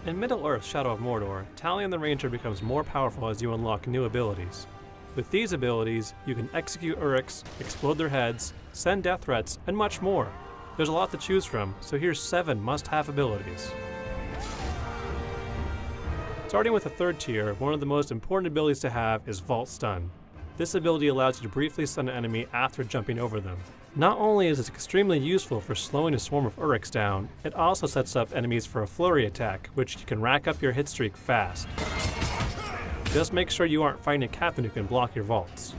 In Middle-earth Shadow of Mordor, Talion the Ranger becomes more powerful as you unlock new abilities. With these abilities, you can execute Uruks, explode their heads, send death threats, and much more. There's a lot to choose from, so here's 7 must-have abilities. Starting with the 3rd tier, one of the most important abilities to have is Vault Stun. This ability allows you to briefly stun an enemy after jumping over them. Not only is it extremely useful for slowing a swarm of Uruks down, it also sets up enemies for a flurry attack, which can rack up your hit streak fast. Just make sure you aren't fighting a captain who can block your vaults.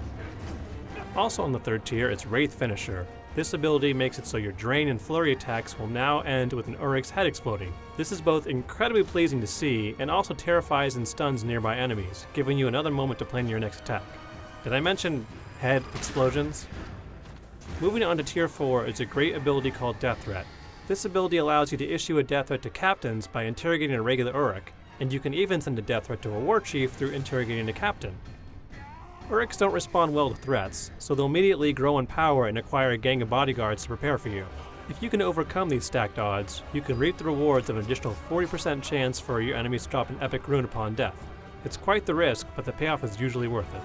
Also on the 3rd tier is Wraith Finisher. This ability makes it so your Drain and Flurry attacks will now end with an Uruk's head exploding. This is both incredibly pleasing to see and also terrifies and stuns nearby enemies, giving you another moment to plan your next attack. Did I mention head explosions? Moving on to tier 4 is a great ability called Death Threat. This ability allows you to issue a death threat to captains by interrogating a regular Uruk, and you can even send a death threat to a war chief through interrogating a captain. Uruks don't respond well to threats, so they'll immediately grow in power and acquire a gang of bodyguards to prepare for you. If you can overcome these stacked odds, you can reap the rewards of an additional 40% chance for your enemies to drop an epic rune upon death. It's quite the risk, but the payoff is usually worth it.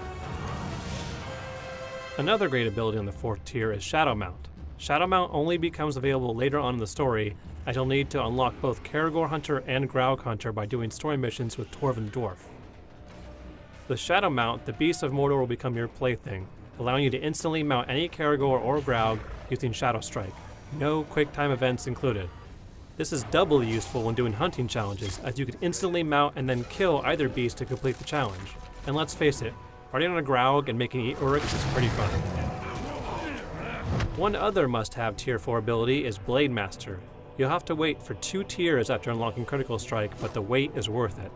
Another great ability on the 4th tier is Shadow Mount. Shadow Mount only becomes available later on in the story, as you'll need to unlock both Caragor Hunter and Graug Hunter by doing story missions with Torvin the Dwarf. With Shadow Mount, the Beast of Mordor will become your plaything, allowing you to instantly mount any Caragor or Graug using Shadow Strike. No quick time events included. This is doubly useful when doing hunting challenges, as you can instantly mount and then kill either beast to complete the challenge. And let's face it, riding on a Graug and making eat Uruks is pretty fun. One other must-have tier 4 ability is Blade Master. You'll have to wait for 2 tiers after unlocking Critical Strike, but the wait is worth it.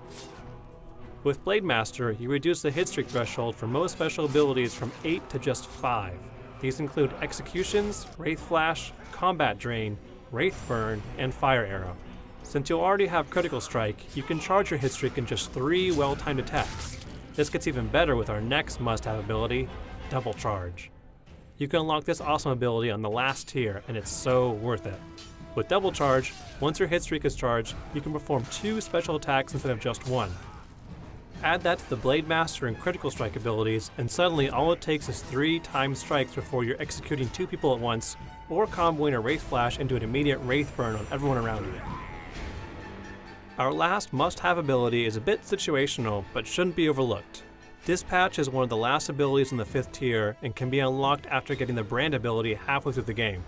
With Blade Master, you reduce the hit streak threshold for most special abilities from 8 to just 5. These include Executions, Wraith Flash, Combat Drain, Wraith Burn, and Fire Arrow. Since you'll already have Critical Strike, you can charge your hit streak in just 3 well-timed attacks. This gets even better with our next must-have ability, Double Charge. You can unlock this awesome ability on the last tier, and it's so worth it. With Double Charge, once your hit streak is charged, you can perform 2 special attacks instead of just 1. Add that to the Blade Master and Critical Strike abilities, and suddenly all it takes is 3 timed strikes before you're executing 2 people at once, or comboing a Wraith Flash into an immediate Wraith Burn on everyone around you. Our last must-have ability is a bit situational, but shouldn't be overlooked. Dispatch is one of the last abilities in the 5th tier, and can be unlocked after getting the Brand ability halfway through the game.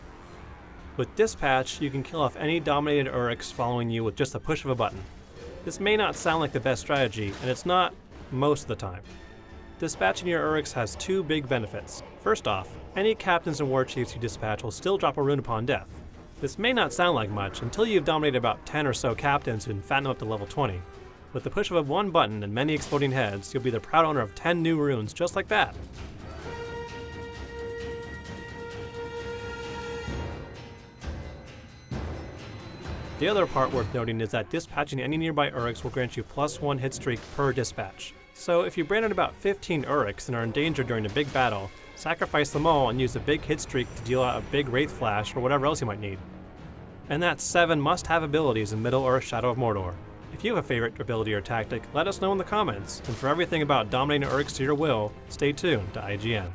With Dispatch, you can kill off any dominated Uruks following you with just a push of a button. This may not sound like the best strategy, and it's not most of the time. Dispatching your Uruks has 2 big benefits. First off, any captains and war chiefs you dispatch will still drop a rune upon death. This may not sound like much until you've dominated about 10 or so captains and fattened them up to level 20. With the push of one button and many exploding heads, you'll be the proud owner of 10 new runes just like that. The other part worth noting is that dispatching any nearby Uruks will grant you +1 hit streak per dispatch. So if you branded about 15 Uruks and are in danger during a big battle, sacrifice them all and use a big hit streak to deal out a big Wraith Flash or whatever else you might need. And that's 7 must-have abilities in Middle-earth Shadow of Mordor. If you have a favorite ability or tactic, let us know in the comments, and for everything about dominating Uruks to your will, stay tuned to IGN.